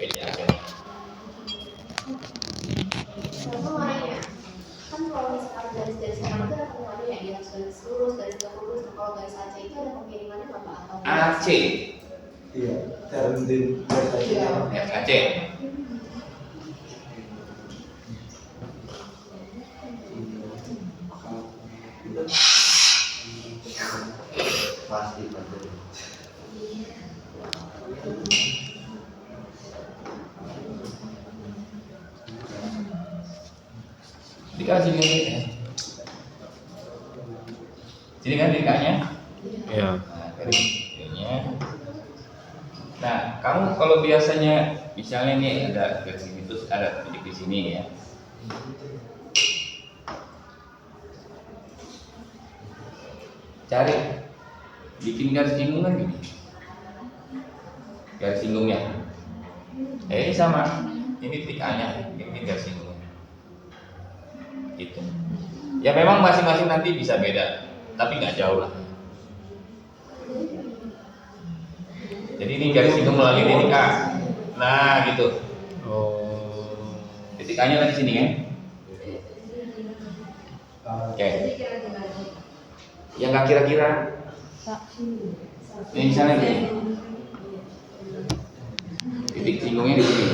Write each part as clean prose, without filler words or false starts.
PC aksennya. Kan kalau misalkan garis-garis sekarang itu ada pengirimannya ya, dia harus garis lurus, garis tegak lurus. Kalau garis AC itu ada pengirimannya nggak Pak? Atau AC. Iya, terendin Iya. AC. pasti pada Dikasih ini ya. Sini kan dikanya. Iya. Nah, garisnya. Nah, kamu kalau biasanya misalnya nih ada garis ini terus ada titik di sini ya. Cari bikin garis singgungan gini. Garis singgungnya. Ini sama. Ini titik A-nya, ini garis singgungnya. Gitu. Ya memang masing-masing nanti bisa beda, tapi nggak jauh lah. Jadi ini garis singgung melalui titik A. Nah, gitu. Oh. Titik A-nya kan di sini kan? Oke. Yang nggak kira-kira. Ini misalnya nih. Titik singgungnya di sini.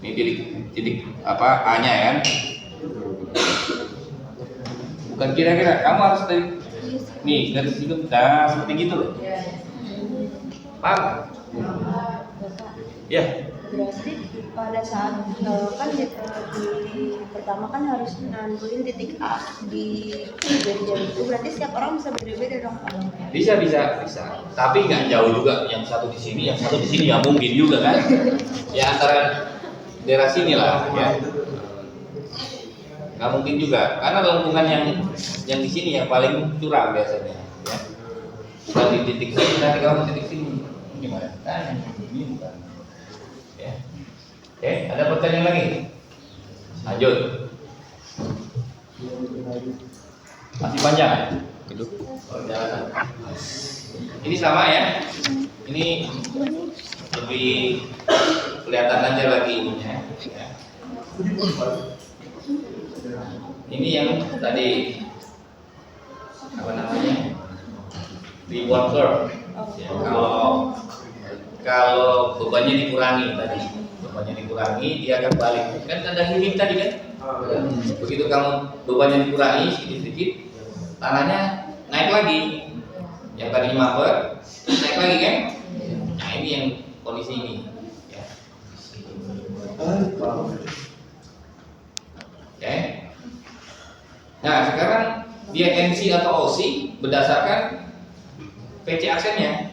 Ini titik apa A-nya ya kan? Bukan kira-kira, kamu harus dari nih garis singgung, nah seperti gitu loh. Paham? Ya. Berarti pada saat kan di pertama kan harus nentuin titik A di jari-jari itu, berarti setiap orang bisa beda-beda dong Pak? Bisa. Tapi nggak jauh juga. Yang satu di sini, yang satu di sini nggak mungkin juga kan? Ya antara daerah sini lah ya. Nggak mungkin juga, karena lengkungan yang di sini yang paling curam biasanya. Ya. Kalau di titik sini, nanti kamu titik sini gimana? Kan ini bukan. Ya. Oke, ada pertanyaan lagi? Lanjut. Masih panjang? Perjalanan. Ini sama ya. Ini lebih kelihatan aja lagi ininya. Ya. Ini yang tadi apa namanya? Reward curve. Ya, kalau bebannya dikurangi tadi, dia akan balik. Kan ada hilir tadi kan? Begitu kamu bebannya dikurangi sedikit-sedikit, tanahnya naik lagi. Yang tadi mampet, naik lagi kan? Nah ini yang kondisi ini. Ya. Oke. Nah sekarang dia NC atau OC berdasarkan PC aksennya.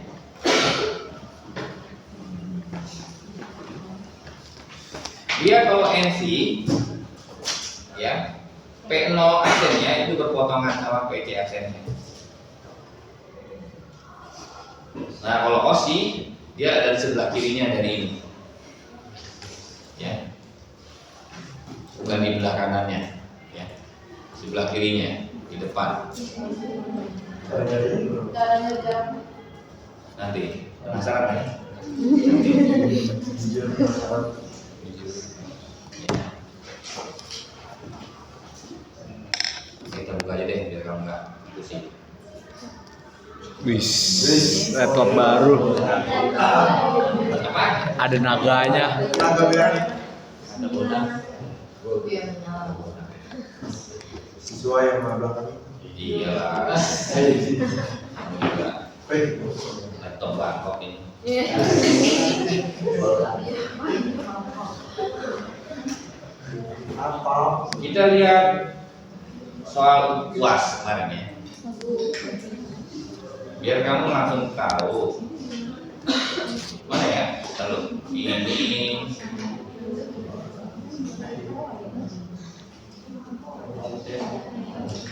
Dia kalau NC ya P0 aksennya itu berpotongan sama PC aksennya. Nah kalau OC dia ada di sebelah kirinya dari ini ya, bukan di belah kanannya ya, sebelah kirinya di depan. Nanti penasaran ya? Kita buka aja deh biar kamu nggak pusing. Wis, laptop baru. Apa? Ada naganya. Ada bola. sesuai yang belakang. Iya lah. Juga laptop Bangkok ini. Apa? Kita lihat soal UAS kemarin ya. Biar kamu langsung tahu mana ya, kalau ini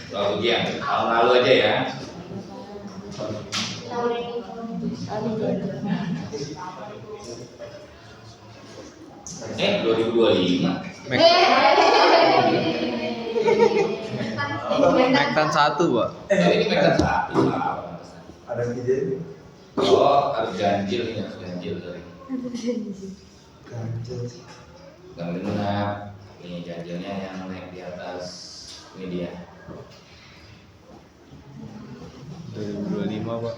soal ujian tahun lalu aja ya. Tahun ini. Eh 2025. Mektan 1, Pak. Ini mereka satu salah. Ada kejadian. Oh harus ganjil ini harus ganjil. ganjil sorry. Ganjil. Bukan genap. Ini ganjilnya yang naik di atas. Ini dia. 2025 Pak.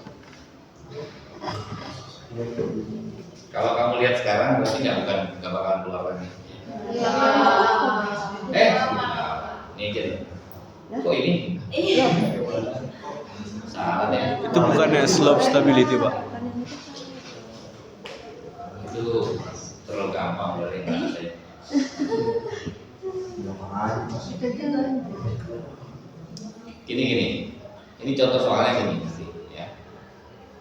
Kalau kamu lihat sekarang berarti nggak bakalan keluar lagi. Iya. Ini aja deh. Kok ini? Iya. Salah deh. Itu bukannya slope stability Pak? Itu terlalu gampang dari mana saya. Gini. Ini contoh soalnya gini ya.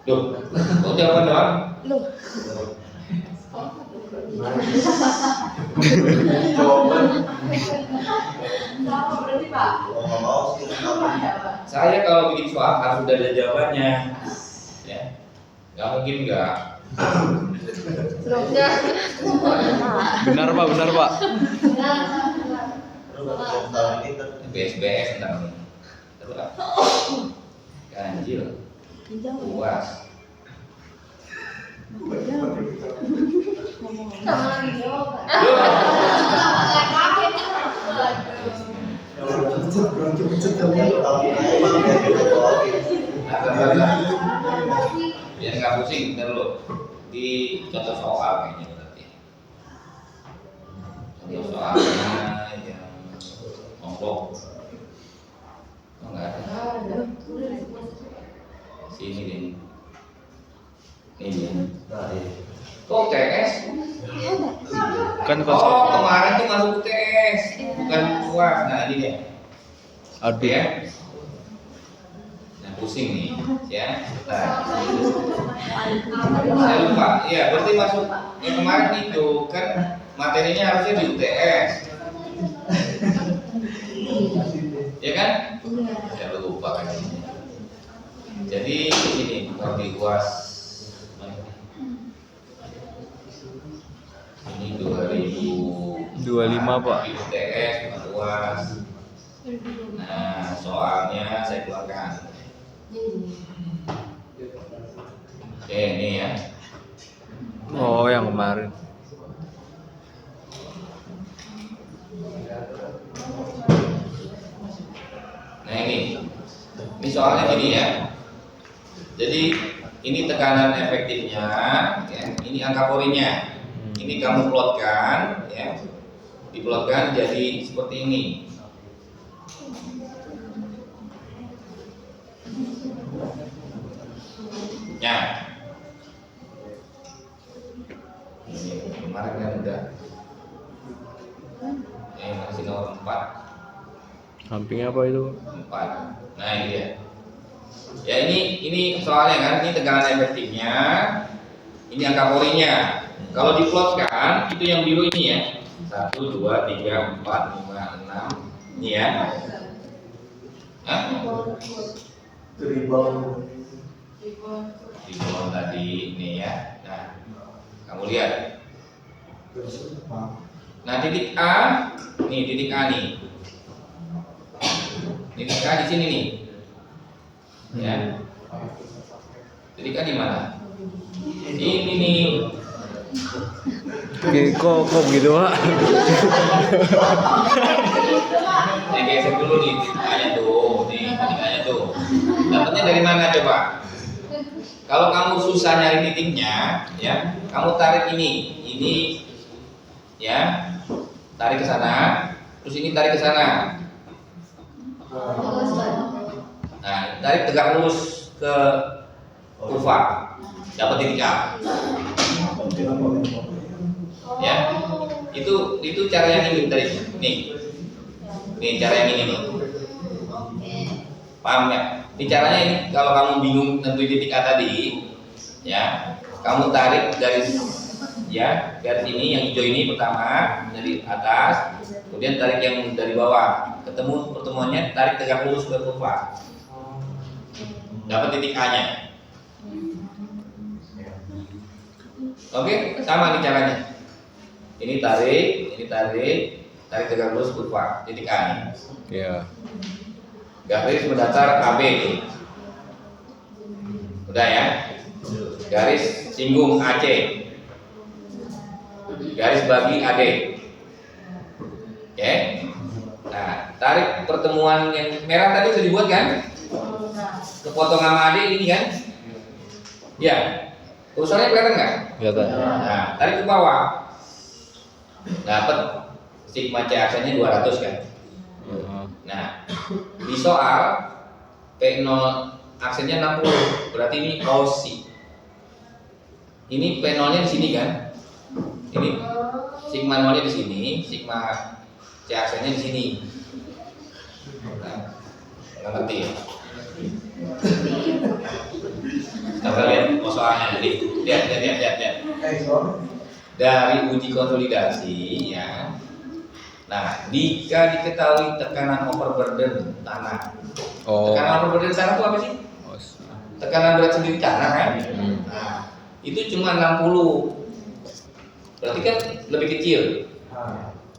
Duh, kok jawaban doang? Loh, Jawaban. Sama berarti Pak. Nggak mau sih. Saya kalau bikin soal harus udah ada jawabannya. Ya. Nggak mungkin nggak. Sudah. Benar Pak, benar Pak. BSBS tentang ini. Terus apa? Ganjil. Puas. Sama lagi jawaban. Biar nggak pusing, ntar lu di contoh soal kayaknya berarti. Contoh soalnya yang kelompok. Oh nggak ada. Sini deh. Ini dia. Kok TS? Kan Oh konsep kemarin tuh masuk TS, bukan puas. Nah ini dia. audit. Ya. Nah pusing nih, ya. Nah. Saya lupa. Iya, berarti masuk yang kemarin itu kan materinya harusnya di UTS. Ya kan? Saya lupa kan. Jadi ini kalau di UAS ini 2025 Pak. di UTS bukan UAS. Nah, soalnya saya keluarkan. Oke, ini ya. Oh, yang kemarin. Nah ini soalnya gini ya. Jadi ini tekanan efektifnya, ya. Ini angka porinya. Ini kamu plotkan, ya. Diplotkan jadi seperti ini. Ya. Ini kemarin kan udah. Masih nomor 4. Sampingnya apa itu? 4. Nah ini dia. Ya ini soalnya kan ini tegangan efektifnya, ini angka porinya. Kalau diplotkan itu yang biru ini ya. 1, 2, 3, 4, 5, 6. Ini ya. Hah? Rebound. Di bawah tadi ini ya. Nah, kamu lihat. Nah titik A, nih titik A nih. Titik A di sini nih. Ya. Titik A di mana? Ini nih. Oke, kok begitu Pak? Saya geser dulu nih titik A-nya tuh, nih titik A-nya tuh. Dapatnya dari mana coba? Kalau kamu susah nyari titiknya, ya, kamu tarik ini, ya, tarik ke sana, terus ini tarik ke sana. Nah, tarik tegak lurus ke kurva, dapat titik A. Ya, itu cara yang ini tadi. Nih cara yang ini nih. Paham ya? Ini caranya ini kalau kamu bingung tentuin titik A tadi, ya, kamu tarik garis, ya, garis ini yang hijau ini pertama dari atas, kemudian tarik yang dari bawah, ketemu pertemuannya, tarik tegak lurus ke kurva, dapat titik A-nya. Oke, sama nih caranya. Ini tarik tegak lurus kurva, titik A nih. Iya. Garis mendatar AB. Udah ya. garis singgung AC, garis bagi AD. Oke. Nah, tarik pertemuan yang merah tadi sudah dibuat kan? Kepotong sama AD ini kan? Ya. Urusannya kelihatan nggak? Kelihatan. Nah, tarik ke bawah. Dapat sigma C aksennya 200 kan? Nah, di soal P0 aksennya 60, berarti ini OC. Ini P0-nya di sini kan? Ini sigma 0-nya di sini, sigma C aksennya di sini. Nah, nggak ngerti ya? Coba lihat soalnya jadi lihat. Dari uji konsolidasi ya. Nah, jika diketahui tekanan overburden tanah. Oh. Tekanan overburden tanah itu apa sih? Tekanan berat sendiri tanah kan? Nah, itu cuma 60. Berarti kan lebih kecil.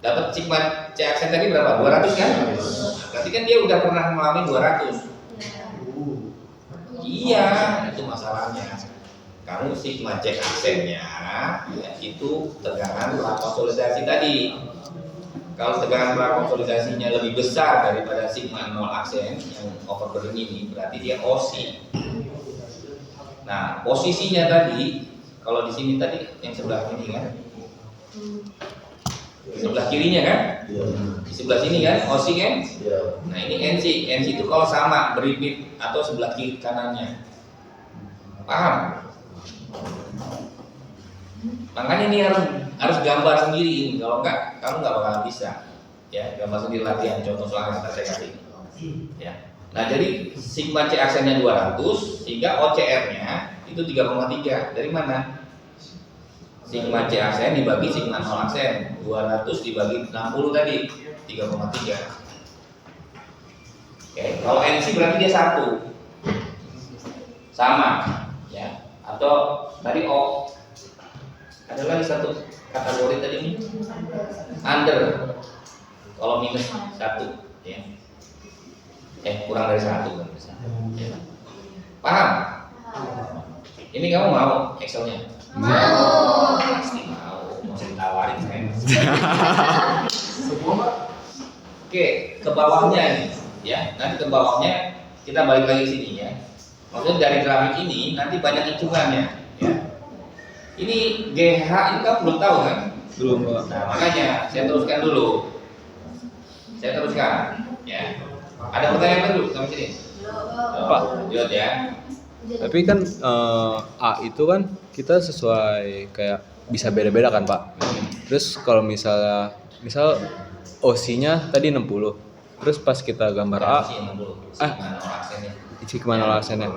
Dapat sigma C aksen tadi berapa? 200 kan? Berarti kan dia udah pernah mengalami 200. Iya, itu masalahnya. Kamu sigma C aksennya ya, itu tekanan prakonsolidasi tadi. Kalau tekanan prakonsolidasinya lebih besar daripada sigma 0 aksen yang overburden ini, berarti dia OC. Nah, posisinya tadi, kalau di sini tadi yang sebelah ini kan, di sebelah kirinya kan, di sebelah sini kan, OC kan. Nah, ini NC itu kalau sama beripit atau sebelah kiri kanannya, paham? Makanya ini harus gambar sendiri ini, kalau enggak kamu nggak bakalan bisa. Ya, gambar sendiri latihan contoh soal yang saya kasih. Ya. Nah, jadi sigma C aksennya 200, sehingga OCR-nya itu 3,3. Dari mana? Sigma C aksen dibagi sigma 0 aksen, 200 dibagi 60 tadi, 3,3. Oke, kalau NC berarti dia 1. Sama, ya. Atau tadi O. Ada lagi satu kategori tadi ini. Under. Kalau minus 1, ya. Kurang dari 1 kan bisa. Ya. Paham? Ini kamu mau Excelnya? Mau. Pasti mau. Mau saya tawarin saya. Oke, ke bawahnya ini, ya. Nanti ke bawahnya kita balik lagi sini ya. Maksudnya dari grafik ini nanti banyak hitungannya, ya. Ini GH ini kamu belum tahu kan? Belum, Pak. Nah, makanya saya teruskan dulu. Saya teruskan, ya. Ada pertanyaan baru sampai sini? Pak. Lanjut ya. Tapi kan A itu kan kita sesuai kayak bisa beda-beda kan, Pak. Terus kalau misal OC-nya tadi 60. Terus pas kita gambar A, sigma 0 aksennya.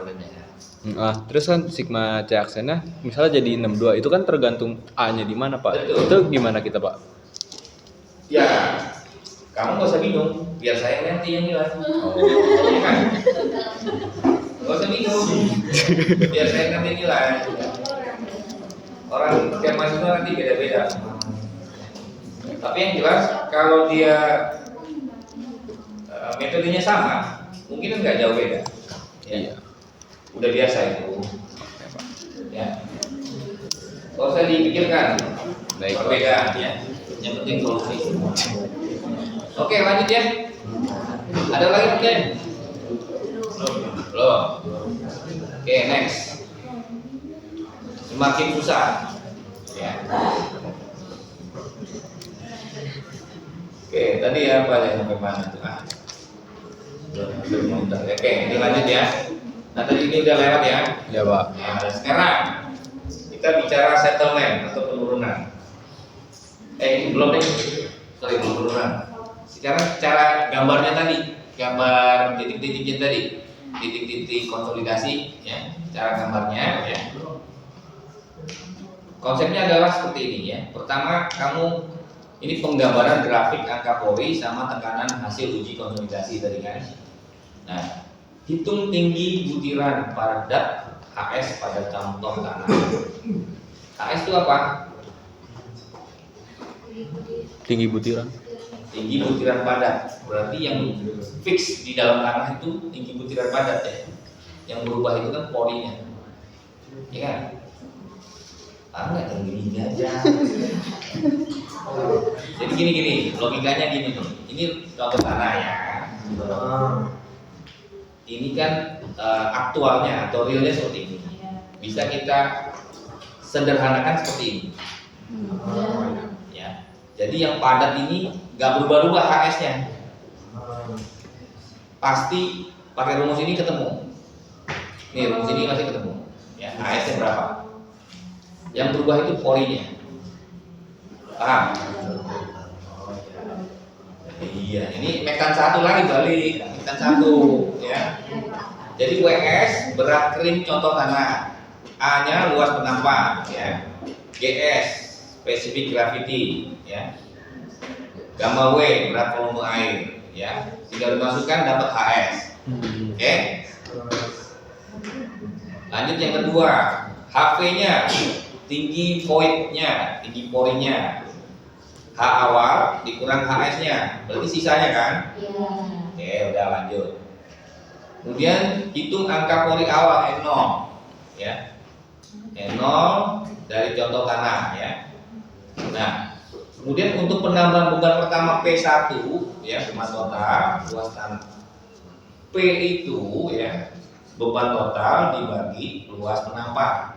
Terus kan sigma C aksennya misalnya jadi 62. Itu kan tergantung A-nya di mana, Pak. Betul. Itu gimana kita, Pak? Ya, kamu nggak usah bingung, biar saya nanti yang nilai. Iya kan? Nggak usah bingung, biar saya nanti nilai. Orang tiap mahasiswa nanti beda-beda. Tapi yang jelas kalau dia metodenya sama, mungkin nggak jauh beda. Ya. Udah biasa itu. Ya. Nggak usah dipikirkan. Baik, Pak. Perbedaan ya. Yang penting solusi. Oke, lanjut ya. Ada lagi pertanyaan? Belum. Oke, next. Semakin susah. Ya. Oke, tadi apa ya sampai mana tuh? Oke, ini lanjut ya. Nah, tadi ini udah lewat ya. Ya, Pak. Nah, sekarang kita bicara settlement atau penurunan. Belum deh. Sorry, belum penurunan. Sekarang cara gambarnya tadi, gambar titik-titiknya tadi, titik-titik konsolidasi, ya, cara gambarnya, ya. Konsepnya adalah seperti ini ya. Pertama, kamu ini penggambaran grafik angka pori sama tekanan hasil uji konsolidasi tadi kan. Nah, hitung tinggi butiran padat HS pada contoh tanah. HS itu apa? Tinggi butiran. Tinggi butiran padat. Berarti yang fix di dalam tanah itu tinggi butiran padat ya. Yang berubah itu kan porinya. Ya kan? Nggak yang gini aja. Jadi gini, logikanya gini nih. Ini contoh tanah ya. Ini kan aktualnya atau realnya seperti ini. Bisa kita sederhanakan seperti ini. Ya. Jadi yang padat ini nggak berubah-ubah HS-nya. Pasti pakai rumus ini ketemu. Nih rumus ini masih ketemu. Ya, HS-nya berapa? Yang berubah itu porinya. Paham? Iya, ini mekan satu lagi balik, mekan satu, ya. Jadi WS berat kering contoh tanah, A-nya luas penampang, ya. GS spesifik gravity, ya. Gamma W berat volume air, ya. Tinggal dimasukkan dapat HS. Oke. Lanjut yang kedua, HV-nya tinggi void-nya, tinggi porinya. H awal dikurang HS-nya, berarti sisanya kan? Iya. Oke, udah lanjut. Kemudian hitung angka pori awal N0, ya. N0 dari contoh tanah, ya. Nah, kemudian untuk penambahan beban pertama P1, ya, beban total luas tanah. P itu, ya, beban total dibagi luas penampang.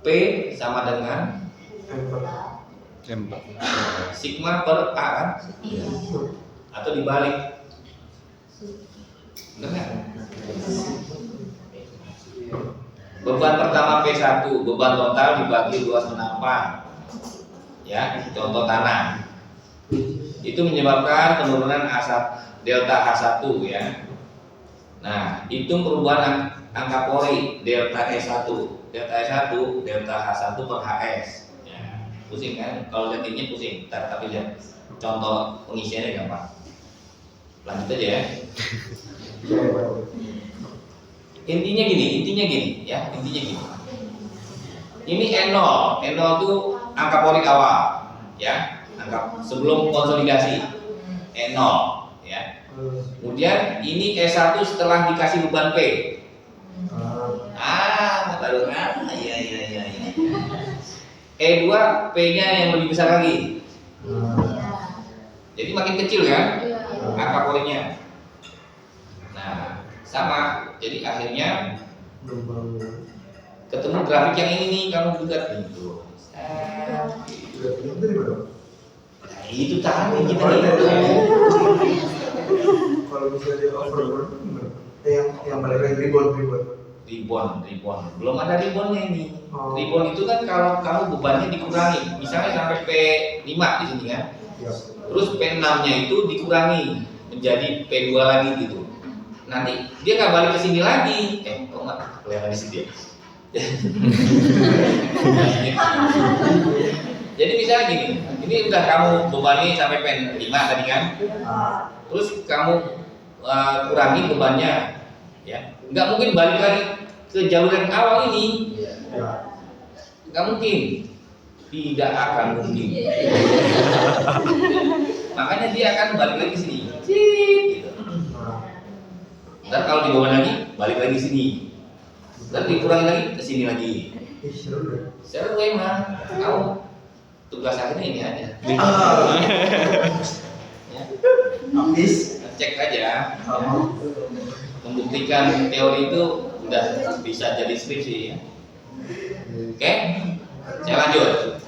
P sama dengan sigma per A kan? Atau dibalik? Benar nggak? Beban pertama P1, beban total dibagi luas penampang. Ya, contoh tanah. Itu menyebabkan penurunan delta H1, ya. Nah, hitung perubahan angka pori delta S1. Delta S1, delta H1 per HS. Ya, pusing kan? Kalau lihat ini pusing. Tapi lihat contoh pengisiannya gampang. Lanjut aja ya. Intinya gini, ya. Intinya gini. Ini N0. N0 itu angka pori awal, ya. Angka sebelum konsolidasi. N0, ya. Kemudian ini S1 setelah dikasih beban P. Baru iya. E2 P-nya yang lebih besar lagi. Jadi makin kecil kan angka porinya. Nah, sama. Jadi akhirnya ketemu grafik yang ini nih, kamu buat gitu. Nah, itu tadi kita itu. Kalau misalnya over yang balik lagi ribon. Belum ada ribonnya ini. Oh. Ribon itu kan kalau kamu bebannya dikurangi, misalnya sampai P5 di sini kan. Ya. Terus P6-nya itu dikurangi menjadi P2 lagi gitu. Nanti dia nggak balik ke sini lagi. Kok nggak kelihatan di sini dia? Jadi misalnya gini, ini udah kamu bebannya sampai P5 tadi kan. Terus kamu kurangi bebannya, ya. Nggak mungkin balik lagi ke jalur yang awal ini. Nggak mungkin. Tidak akan mungkin. Makanya dia akan balik lagi ke sini. Gitu. Dan kalau dibawa lagi, balik lagi ke sini. Dan dikurangi lagi ke sini lagi. Seru emang. Kamu tugas akhirnya ini aja. Ya. Cek aja. Ya. Membuktikan teori itu udah bisa jadi skripsi ya. Oke? Saya lanjut.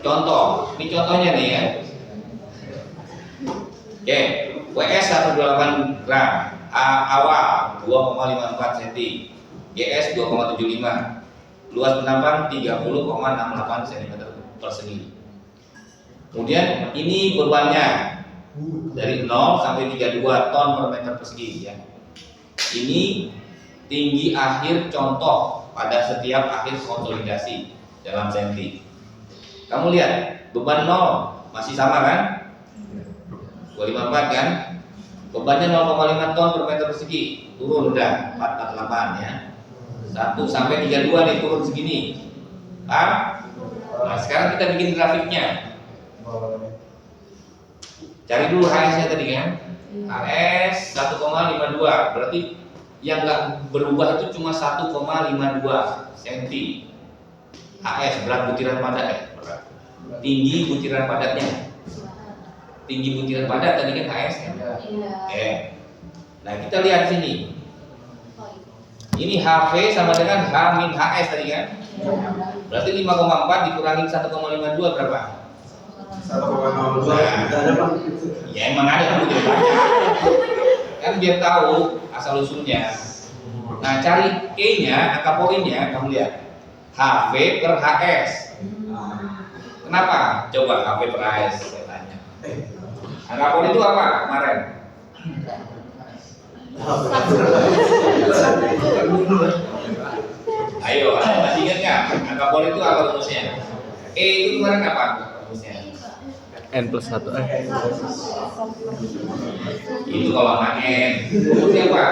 Contoh, ini contohnya nih ya. Oke, WS 128 gram, awal 2,54 cm, GS 2,75, luas penampang 30,68 cm persegi. Kemudian ini bebannya dari 0 sampai 32 ton per meter persegi ya. Ini tinggi akhir contoh pada setiap akhir konsolidasi dalam senti. Kamu lihat beban 0 masih sama kan? 254 kan? Bebannya 0,5 ton per meter persegi, turun udah 448 ya. 1 sampai 32 nih turun segini. Nah, sekarang kita bikin grafiknya. Cari dulu HS-nya tadi kan? HS 1,52 berarti yang nggak berubah itu cuma 1,52 cm. HS berat butiran padat, tinggi butiran padatnya. Tinggi butiran padat tadi kan HS kan? Iya. Nah kita lihat sini. Ini HV sama dengan H min HS tadi kan? Berarti 5,4 dikurangi 1,52 berapa? 1,02. Tidak ada Pak. Ya emang ada kamu tidak baca. Kan biar tahu asal usulnya. Nah cari E-nya, angka poinnya kamu lihat. HV per HS. Kenapa? Coba HV per HS saya tanya. Angka poin itu apa kemarin? Ayo, masih ingat nggak? Angka poin itu apa rumusnya? E itu kemarin apa rumusnya? N+1 Itu kalau sama N. Rumusnya apa?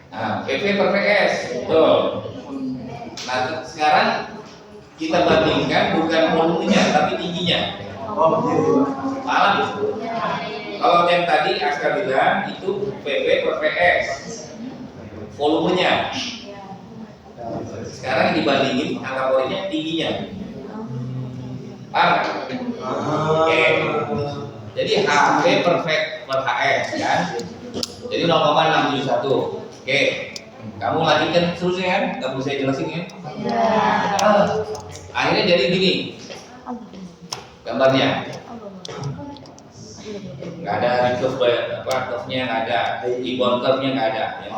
Nah, PV per PS. Betul. Nah, sekarang kita bandingkan bukan volumenya tapi tingginya. Oh, begini. Paham? Kalau yang tadi Aska bilang itu PV per PS. Volumenya. Sekarang dibandingin angka poinnya tingginya. Paham? Oke. Jadi HV per HS kan. Jadi 0,671. Oke. Kamu lanjutkan terus ya kan? Gak perlu saya jelasin kan? Akhirnya jadi gini. Gambarnya. Nggak ada curve-nya nggak ada, ribbon curve-nya nggak ada. Ya.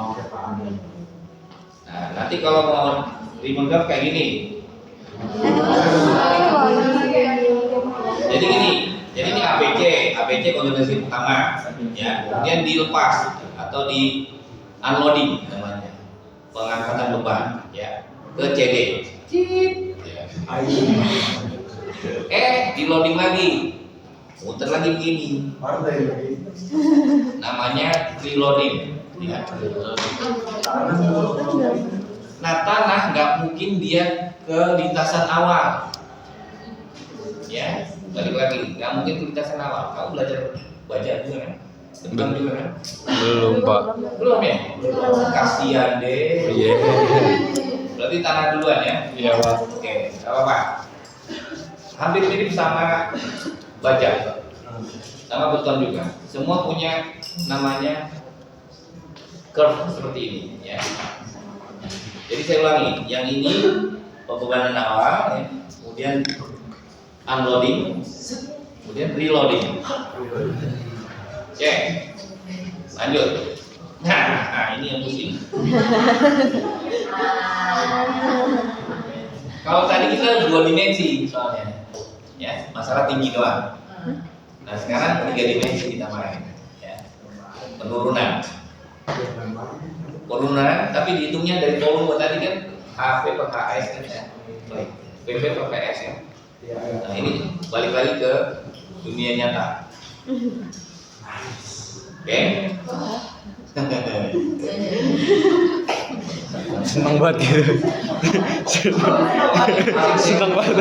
Nah, nanti kalau mau ribbon curve kayak gini. Jadi gini, jadi ini ABC konsolidasi pertama, ya. Kemudian dilepas atau di unloading namanya, pengangkatan beban, ya, ke CD. Ya. Di loading lagi, muter lagi begini. Namanya reloading. Ya. Nah tanah nggak mungkin dia ke lintasan awal. Ya, balik lagi, nggak mungkin ke lintasan awal. Kamu belajar baca juga kan? Tentang juga kan? belum Pak. Belum ya? Kasihan deh. Iya. Berarti tanah duluan ya? Iya Pak. Oke, nggak apa-apa. Hampir mirip sama baja, sama beton juga. Semua punya namanya curve seperti ini, ya. Jadi saya ulangi, yang ini pembebanan awal, ya. Kemudian unloading, kemudian reloading. Oke, lanjut. Nah, ini yang pusing. Kalau tadi kita 2 dimensi soalnya, ya, masalah tinggi doang. Nah sekarang 3 dimensi kita main, ya. Penurunan, tapi dihitungnya dari volume tadi kan HV per HS kan ya, PV per PS ya. Nah ini balik lagi ke dunia nyata. Oke. Senang banget gitu. Senang banget.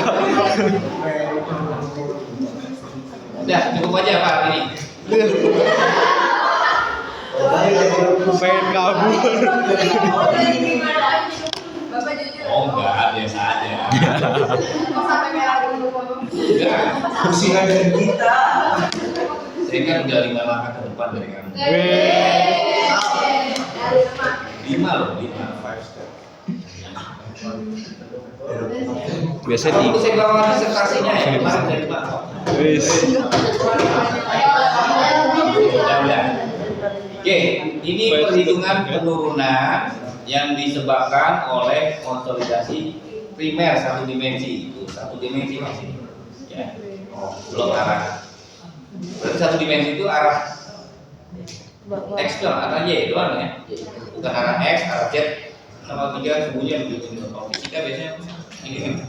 Udah cukup aja Pak ini. Pengen kabur. Bapak jujur. Oh enggak, biasa aja. Kok sampai merah dulu Bapak? Enggak. Pusingan dari kita. Saya kan udah 5 langkah ke depan dari kamu. Dari rumah. 5 loh, 5 step. Biasanya Itu saya bawa disertasinya ya, kemarin dari Pak. Wis. Udah. Oke, ini perhitungan penurunan yang disebabkan oleh konsolidasi primer satu dimensi. Itu satu dimensi masih. Ya. Belum arah. Berarti satu dimensi itu arah X doang, arah Y doang ya. Bukan arah X, arah Z. Sama 3 sembunyi begitu. Kalau fisika biasanya ini.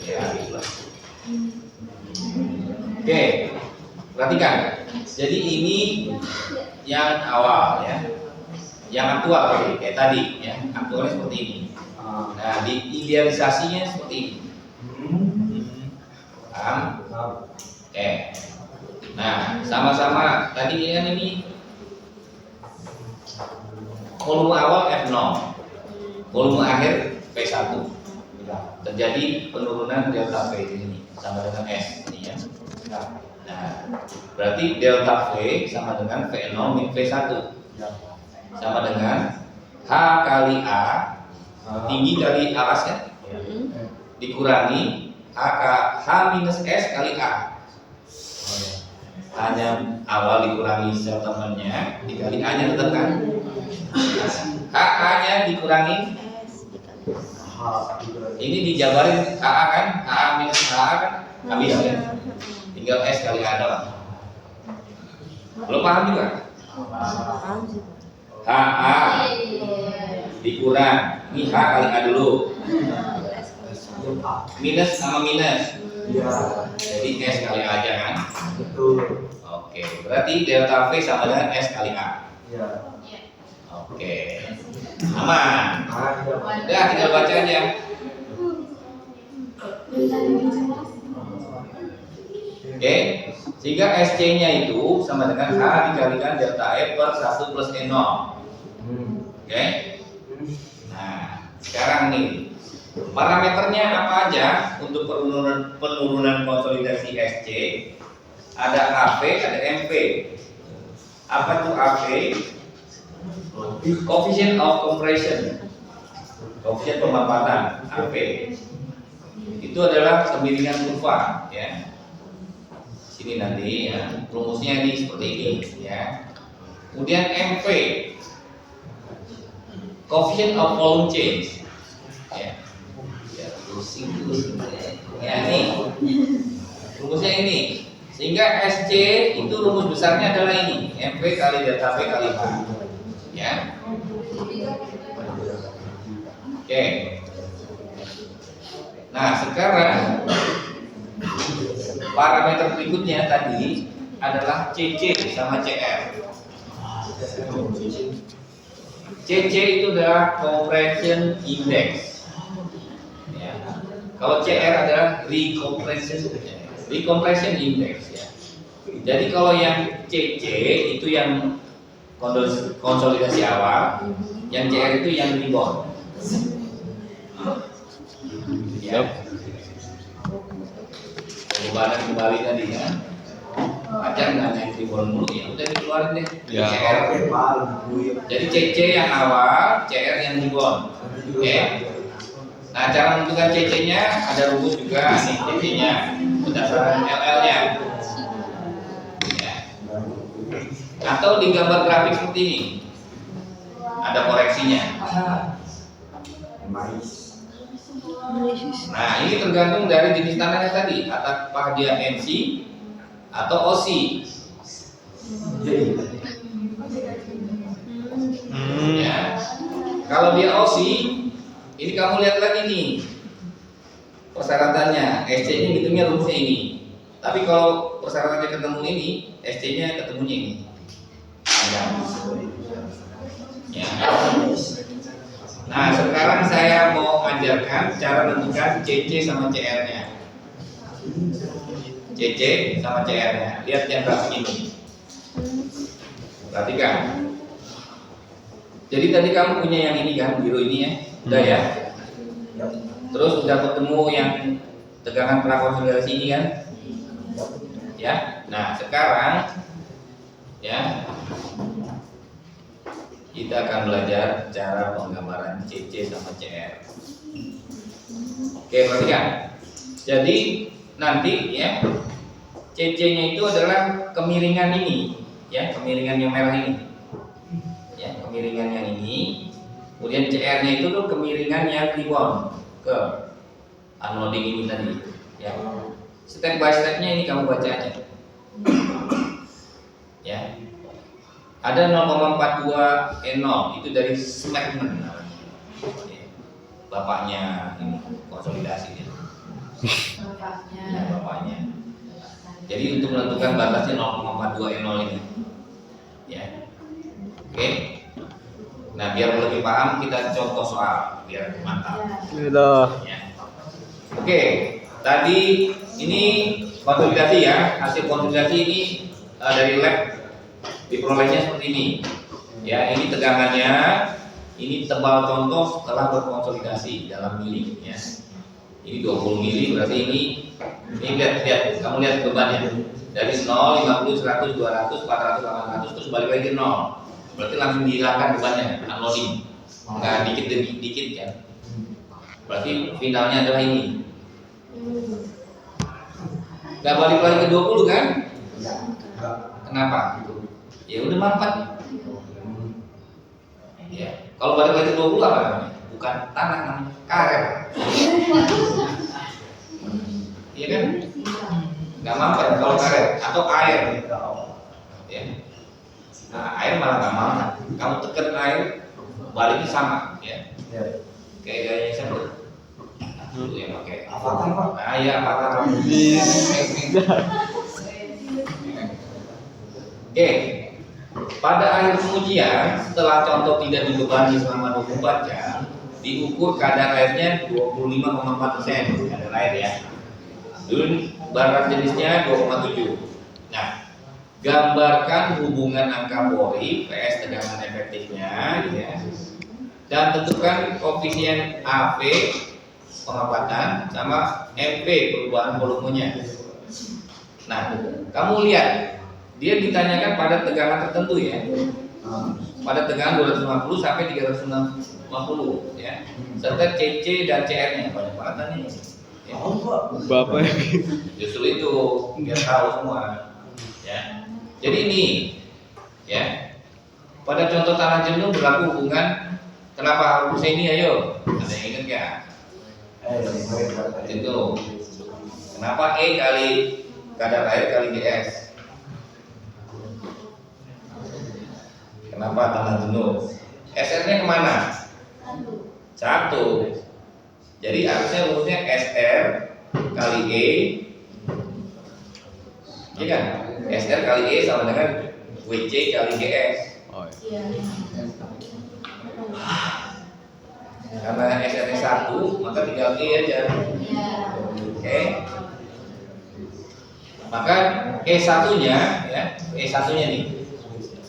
Ya, itulah. Oke, perhatikan. Jadi ini yang awal ya, yang aktual kayak tadi ya, aktualnya seperti ini. Nah, di idealisasinya seperti ini. Paham? Oke. Nah, sama-sama tadi kan ini volume awal F0, volume akhir V1. Terjadi penurunan delta V ini sama dengan S ini ya. Nah, berarti delta V sama dengan V0 min V1 sama dengan H kali A, tinggi kali alas kan, dikurangi H minus S kali A. Hanya awal dikurangi sel temannya dikali A nya tetap kan. A nya dikurangi ini dijabarin A kan, A minus A kan habis ya. Tinggal S kali A doang. Belum paham juga? HA dikurang, ini H kali A dulu. Minus sama minus. Jadi S kali A aja kan? Betul. Oke, berarti delta V sama dengan S kali A. Ya. Oke, aman. Iya. Udah, tinggal baca aja. Oke, sehingga SC-nya itu sama dengan H dikalikan delta E per 1 plus E0. Oke. Nah, sekarang nih parameternya apa aja untuk penurunan konsolidasi SC? Ada AP, ada MP. Apa itu AP? Coefficient of compression, koefisien pemapanan AP. Itu adalah kemiringan kurva ya. Sini nanti ya, rumusnya ini seperti ini ya. Kemudian MP, coefficient of volume change ya. Ya, ya ini rumusnya ini. Sehingga SC itu rumus besarnya adalah ini, MP kali delta V kali H ya. Oke. Nah, sekarang parameter berikutnya tadi adalah CC sama CR. CC itu adalah compression index. Ya. Kalau CR adalah recompression index ya. Jadi kalau yang CC itu yang konsolidasi awal, yang CR itu yang rebound. Ya. Perubahan kembali tadi ya. Ajar nggak naik rebound dulu ya, udah dikeluarin deh. Ya. CR. Jadi CC yang awal, CR yang rebound. Oke. Nah, cara menentukan CC-nya ada rumus juga nih CC-nya berdasarkan LL-nya. Ya. Atau di gambar grafik seperti ini. Ada koreksinya. Nah, ini tergantung dari jenis tanahnya tadi, apakah dia NC atau OC. Ya. Kalau dia OC, ini kamu lihat lagi nih persyaratannya, SC-nya hitungnya rumusnya ini. Tapi kalau persyaratannya ketemu ini, SC-nya ketemunya ini. Ya. Nah, sekarang saya mau ajarkan cara menentukan CC sama CR-nya. CC sama CR-nya. Lihat yang grafik ini. Perhatikan. Jadi tadi kamu punya yang ini kan, biru ini ya. Udah ya. Terus udah ketemu yang tegangan prakonsolidasi ini kan? Ya. Nah, sekarang ya kita akan belajar cara penggambaran CC sama CR. Oke, perhatikan. Jadi nanti ya CC-nya itu adalah kemiringan ini, ya, kemiringan yang merah ini. Ya, kemiringan yang ini. Kemudian CR-nya itu tuh kemiringan yang rebound ke unloading ini tadi. Ya. Step by step-nya ini kamu baca aja. Ya. Ada 0,42 E0 itu dari Smackman, bapaknya ini konsolidasi ya, bapaknya. Jadi untuk menentukan batasnya 0,42 E0 ini, ya. Oke. Nah, biar lebih paham kita contoh soal biar mantap. Ya. Oke. Tadi ini konsolidasi ya, hasil konsolidasi ini dari lab diperolehnya seperti ini. Ya, ini tegangannya, ini tebal contoh setelah berkonsolidasi dalam mili ya. Ini 20 mili berarti ini lihat, kamu lihat bebannya. Dari 0, 50, 100, 200, 400, 800 terus balik lagi ke 0. Berarti langsung dihilangkan bebannya, unloading. Enggak dikit demi dikit kan. Berarti finalnya adalah ini. Enggak balik lagi ke 20 kan? Kenapa? Ya udah manfaat. Ya, kalau balik lagi ke 20 apa namanya? Bukan tanah namanya, karet. Iya kan? Nggak manfaat kalau karet atau air. Ya. Nah, air malah nggak manfaat. Kamu tekan air, baliknya sama, ya. Kayak gayanya siapa? Dulu yang pakai. Avatar, Pak. Ah iya, Avatar. Oke. Pada akhir pengujian, setelah contoh tidak dibebani selama 24 jam, diukur kadar airnya 25,4% kadar air ya. Dulu bahan jenisnya 2,7. Nah, gambarkan hubungan angka Pori PS tegangan efektifnya, ya. Dan tentukan koefisien AV pengapatan sama MP perubahan volumenya. Nah, kamu lihat dia ditanyakan pada tegangan tertentu ya. Pada tegangan 250 sampai 350 ya. Serta CC dan CR-nya banyak banget tanya. Ya. Bapak Justru itu biar tahu semua. Ya. Jadi ini ya. Pada contoh tanah jenuh berlaku hubungan kenapa harusnya ini ayo? Ada yang ingat ya? Itu. Kenapa E kali kadar air kali GS? Kenapa tanah jenuh? SR-nya kemana? 1. Jadi harusnya rumusnya SR kali E, iya kan? SR kali E sama dengan WC kali GS. Oh, iya. Karena SR-nya 1, maka tinggal E aja. Oke. Maka E1-nya ya, E1-nya nih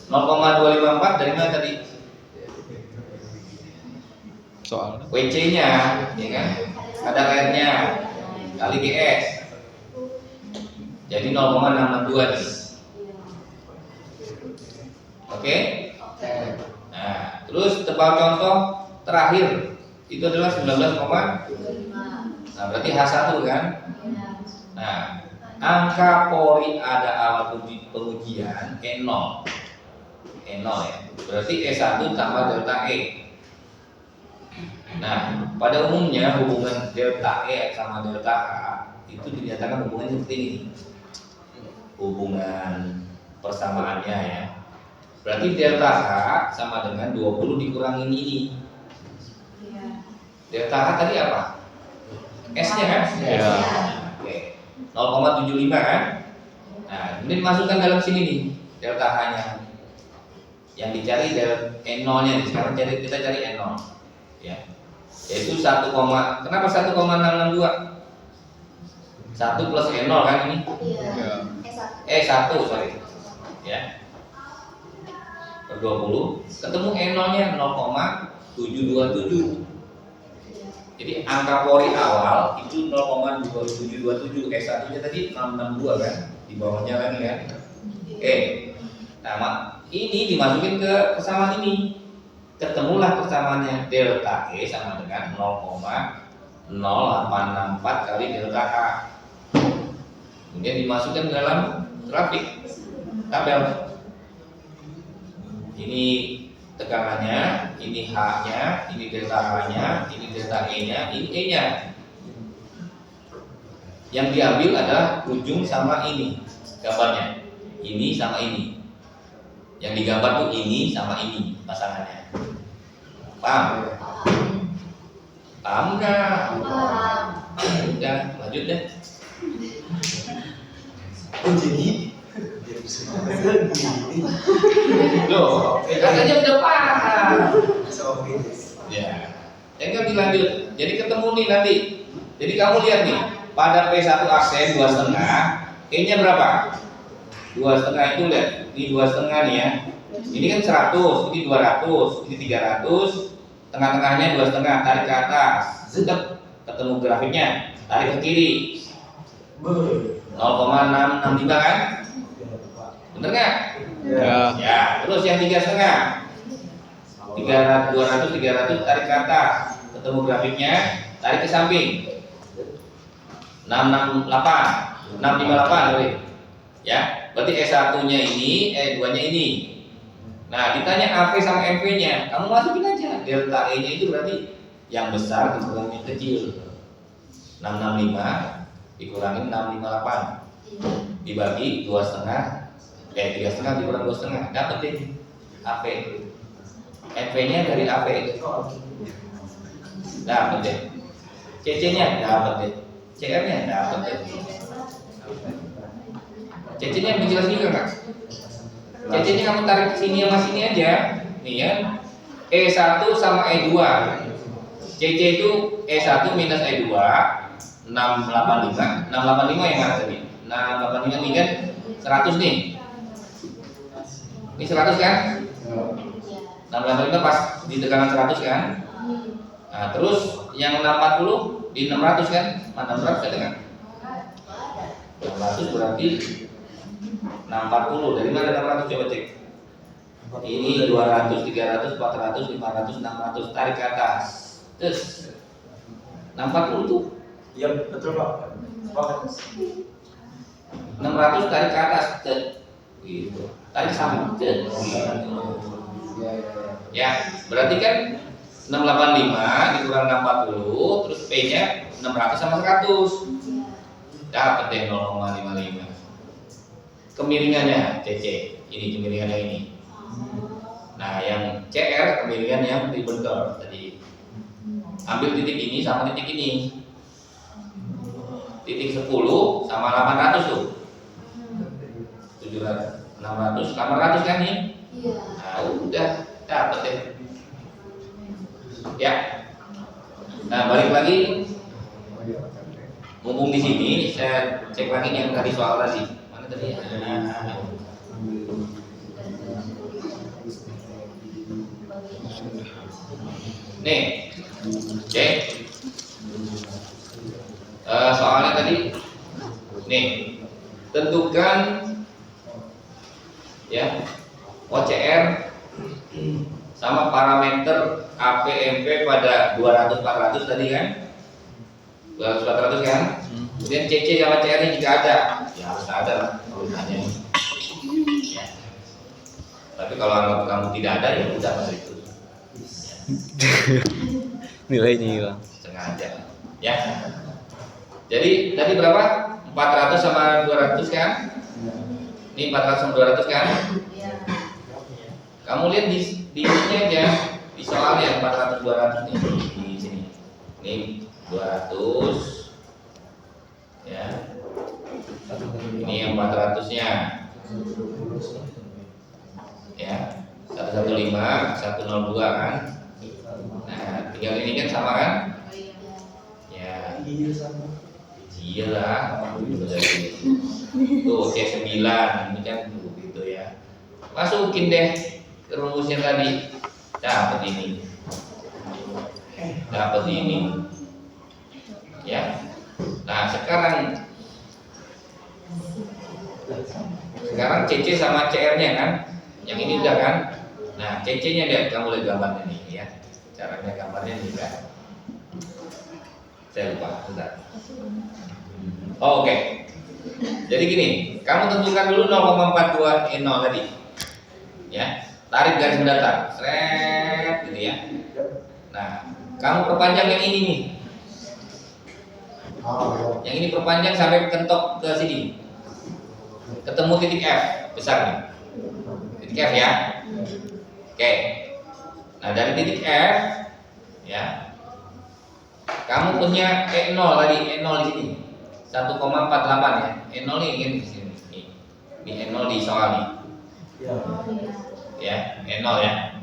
0,254 dari mana tadi? soalnya WC-nya, ya kan? Kadar airnya kali GS. Jadi 0,662 nih. Oke? Nah, terus tebal contoh terakhir itu adalah 19, nah berarti H1 kan? Nah, angka Pori ada awal pengujian E0. E0 ya. Berarti E1 tambah delta E. Nah, pada umumnya hubungan delta E sama delta H itu dinyatakan hubungannya seperti ini. Hubungan persamaannya ya. Berarti delta H sama dengan 20 dikurangin ini. Delta H tadi apa? S-nya kan? Iya. Oke. 0,75 kan? Nah, ini dimasukkan dalam sini nih delta H-nya. Yang dicari delta E0-nya nih. Sekarang kita cari E0. Ya. Yaitu 1, kenapa 1,662? 1 plus E0 kan ini? E1 sorry. Ya. Per 20 ketemu E0-nya 0,727. Jadi angka Pori awal itu 0,2727, S1-nya tadi 662 kan, di bawahnya lagi kan. Oke. Nah, ini dimasukin ke persamaan ini. Ketemulah persamaannya delta E sama dengan 0,0864 kali delta H. Kemudian dimasukkan ke dalam grafik tabel. Ini tegangannya, ini H-nya, ini delta H-nya, ini delta E-nya, ini E-nya. Yang diambil adalah ujung sama ini gambarnya. Ini sama ini. Yang digambar tuh ini sama ini pasangannya. Paham? Paham nggak? Udah, lanjut deh. Oh jadi Loh, katanya udah paham. so Ya, tinggal dilanjut. Jadi ketemu nih nanti. Jadi kamu lihat nih, pada P1 aksen 2,5, E-nya berapa? 2,5 itu lihat, ini 2,5 nih ya. Ini kan 100, ini 200, ini 300, tengah-tengahnya 2,5, tarik ke atas, sedep, ketemu grafiknya, tarik ke kiri, 0,665 kan? Bener nggak? Ya. Ya, terus yang 3,5, 200, 300, tarik ke atas, ketemu grafiknya, tarik ke samping, 668, 658 sorry. Ya, berarti E1-nya ini, E2-nya ini. Nah, ditanya AV sama MV-nya, kamu masukin aja. Delta E-nya itu berarti yang besar dikurangin yang kecil. 665 dikurangin 658 dibagi 2,5, 3,5 dikurang 2,5, dapat deh AV. MV-nya dari AV dapat deh. CC-nya dapat deh. CR-nya dapat deh. CC-nya yang jelas juga nggak? CC-nya kamu tarik sini sama sini aja, nih ya. E1 sama E2. CC itu E1 minus E2, 685. 685 yang mana tadi? 685 ini kan 100 nih. Ini 100 kan? 685 pas di tekanan 100 kan? Nah, terus yang 640 di 600 kan? Mana 600 ada kan? 600 berarti 640. Dari mana 600 coba cek? Ini 200, 300, 400, 500, 600, tarik ke atas. Terus 640 tuh. Iya betul Pak. 600 tarik ke atas. Gitu. Tarik ke samping. Ya, berarti kan 685 dikurang 640, terus P-nya 600 sama 100. Dapat deh 0,55. Kemiringannya CC, ini kemiringannya ini. Nah, yang CR kemiringan yang dibentur tadi. Ambil titik ini sama titik ini. Titik 10 sama 800 tuh. 700, 600, 800 kan nih? Iya. Nah, udah dapat deh. Ya. Nah, balik lagi. Mumpung di sini, saya cek lagi yang tadi soal tadi. Mana tadi? Nih, cek. Soalnya tadi, nih, tentukan ya OCR sama parameter APMP pada 200-400 tadi kan? 200-400 kan? Kemudian CC sama CR nya jika ada, ya harus ada lah kalau ditanya. Ya. Tapi kalau anggap kamu tidak ada, ya udah pas itu. Nilainya hilang. Sengaja. Ya. Jadi tadi berapa? 400 sama 200 kan? Ini 400 sama 200 kan? Iya. Kamu lihat di sini aja, di soalnya 400 200 nih di sini. Ini 200 ya. Ini yang 400-nya. Ya. 115, 102 kan? Nah, tinggal ini kan sama kan? Ya. Iya lah. Tuh C9 ini kan gitu ya. Masukin deh ke rumusnya tadi. Dapat ini. Dapat ini. Ya. Nah, sekarang CC sama CR-nya kan? Yang ini udah kan? Nah, CC-nya lihat, kamu lihat gambarnya nih ya. Caranya gambarnya nih kan. Saya lupa, bentar. Oh, oke. Jadi gini, kamu tentukan dulu 0,42 E0 tadi. Ya, tarik garis mendatar. Seret gitu ya. Nah, kamu perpanjang yang ini nih. Yang ini perpanjang sampai kentok ke sini. Ketemu titik F besar nih. Titik F ya. Oke. Nah, dari titik F ya. Kamu punya E0 tadi, E0 di sini. 1,48 ya. E0 ini di sini. Ini E0 di soal nih. Ya, E0 ya.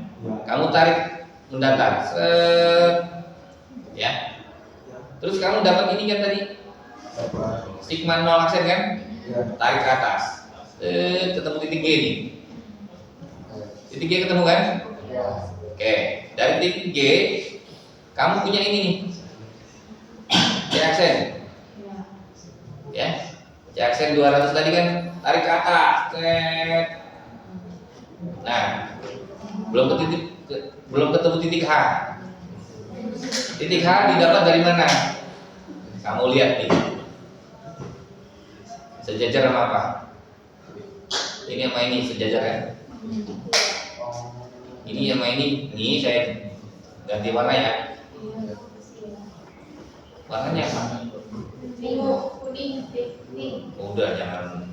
Kamu tarik mendatar. Set. Ya. Terus kamu dapat ini kan tadi sigma 0 aksen kan? Tarik ke atas. Ketemu titik G nih. Titik G ketemu kan? Oke, dari titik G kamu punya ini nih. C aksen. Ya. C aksen 200 tadi kan tarik ke atas. Set. Nah, belum ketemu titik H. Titik H didapat dari mana? Kamu lihat nih. Sejajar sama apa? Ini sama ini sejajar kan? Ini sama ini saya ganti warna ya. Warnanya apa? Kuning. Udah jangan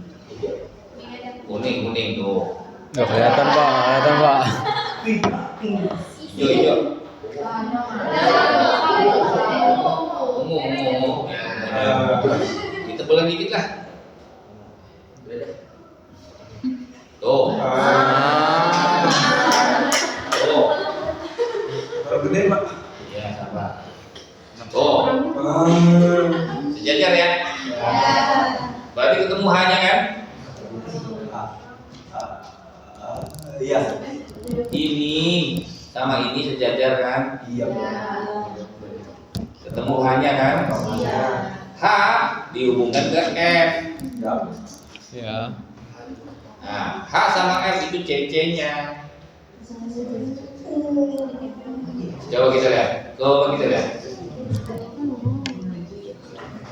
kuning tuh. Nggak kelihatan Pak. Hijau. Ungu. Ditebelan dikit lah. Tuh. Tuh. Gede Pak. Ya sabar. Tuh. Sejajar ya. Berarti ketemu H-nya kan? Iya. Ini sama ini sejajar kan? Iya. Ketemu H-nya kan? H dihubungkan ke F. Ya. Nah, H sama F itu CC-nya. Coba kita lihat.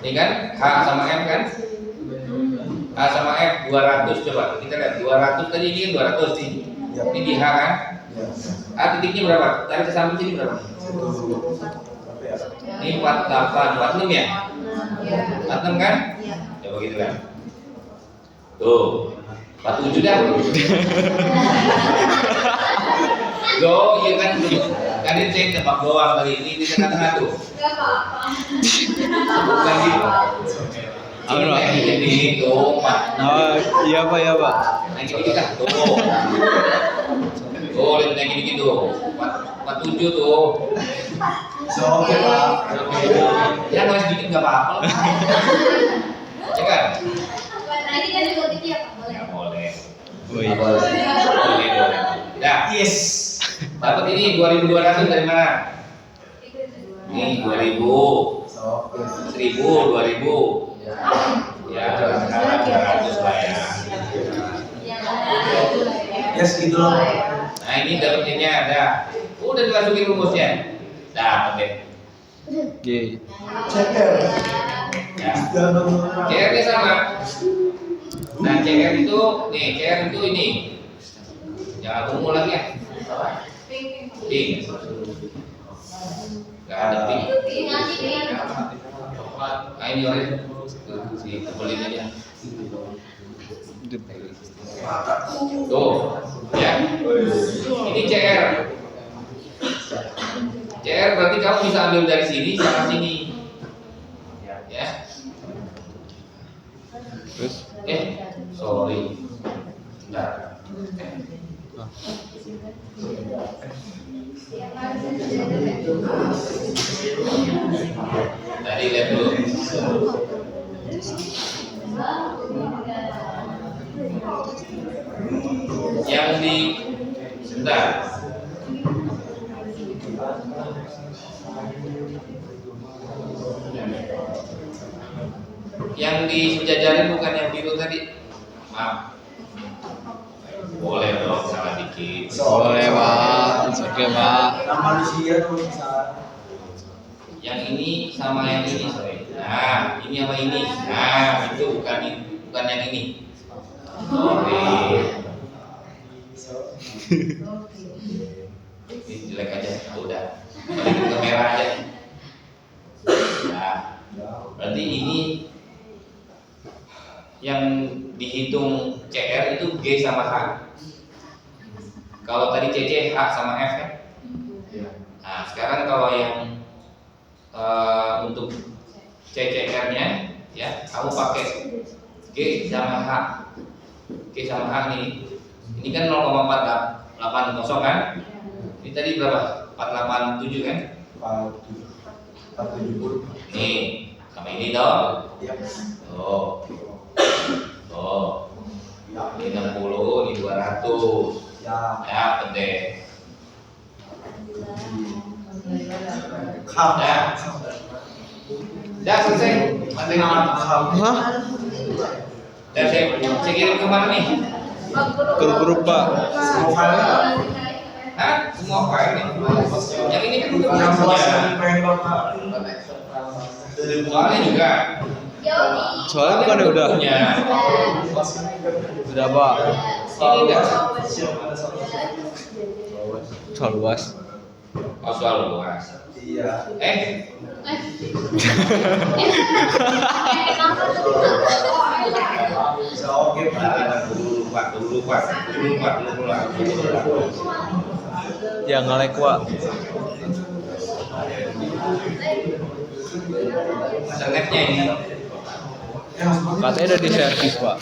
Ini kan H sama F kan? H sama F 200. Coba kita lihat 200 tadi ini kan 200 nih. Ini di H kan? A titiknya berapa? Tarik ke samping sini berapa? Ini 48, 46 ya? 46 kan? Coba kita lihat. Tuh, 47 dah. Loh, iya kan? Kan ini saya tebak doang tadi. Ini di tengah-tengah tuh. Bukan gitu. Ini kayak gini tuh, Pak. Oh, iya Pak. Nah, gini lah, tuh. Tuh, lihat kayak gini gitu. 47 tuh. Oke Pak. Ya, noise sedikit nggak apa-apa. Ya kan? Ini kan juga kecil ya, Pak? Boleh. Ya, boleh. Oh iya. Boleh. Nah, Yes. dapat ini 2.200 dari mana? Nih 2.000, 1.000, 2.000. Ya, sekarang 200 lah ya. Yes gitu loh. Nah, ini dapetnya ada. Udah dimasukin rumusnya. Dapat deh. G. Ceker. Ya. CR-nya sama. Nah, CR itu ini. Jangan ungu lagi ya. Pink. Gak ada pink. Nah, ini orange. Dibelin aja. Tuh, ya. Ini CR. CR berarti kamu bisa ambil dari sini sama sini. Ya. Terus? Sorry. Bentar. Tadi lihat dulu. Yang di sebentar. Yang disejajarin bukan yang biru tadi. Maaf. Boleh dong, salah dikit. Boleh Pak. Oke Pak. Manusia tuh bisa. Yang ini sama yang ini, sorry. Nah, ini sama ini. Nah, itu bukan yang ini. Sorry. Ini jelek aja, udah. Balikin ke merah aja. Nah, berarti ini yang dihitung CR itu G sama H. Kalau tadi CC H sama F kan? Nah, sekarang kalau yang untuk CCR-nya ya, kamu pakai G sama H. G sama H nih. Ini kan 0,480 kan? Ini tadi berapa? 487 kan? 470. Nih, sama ini dong. Iya. Oh. Ini 60, ini 200. Ya. Ya, pendek. Kam. Ya. Ya, selesai. Materi. Hah? Ya, saya kirim ke mana nih? Ke grup Pak. Semua file-nya. Hah? Semua file nih. Yang ini kan udah Yang punya. punya pengen Bapak. Soalnya juga. Soalnya bukan yang udah. Punya. Udah Pak. Ini enggak. Soal luas. Oh, soal luas. Iya. Bisa oke Pak. Dulu, Pak. Ya nge-lag Pak. Internetnya ini. Katanya udah di servis Pak.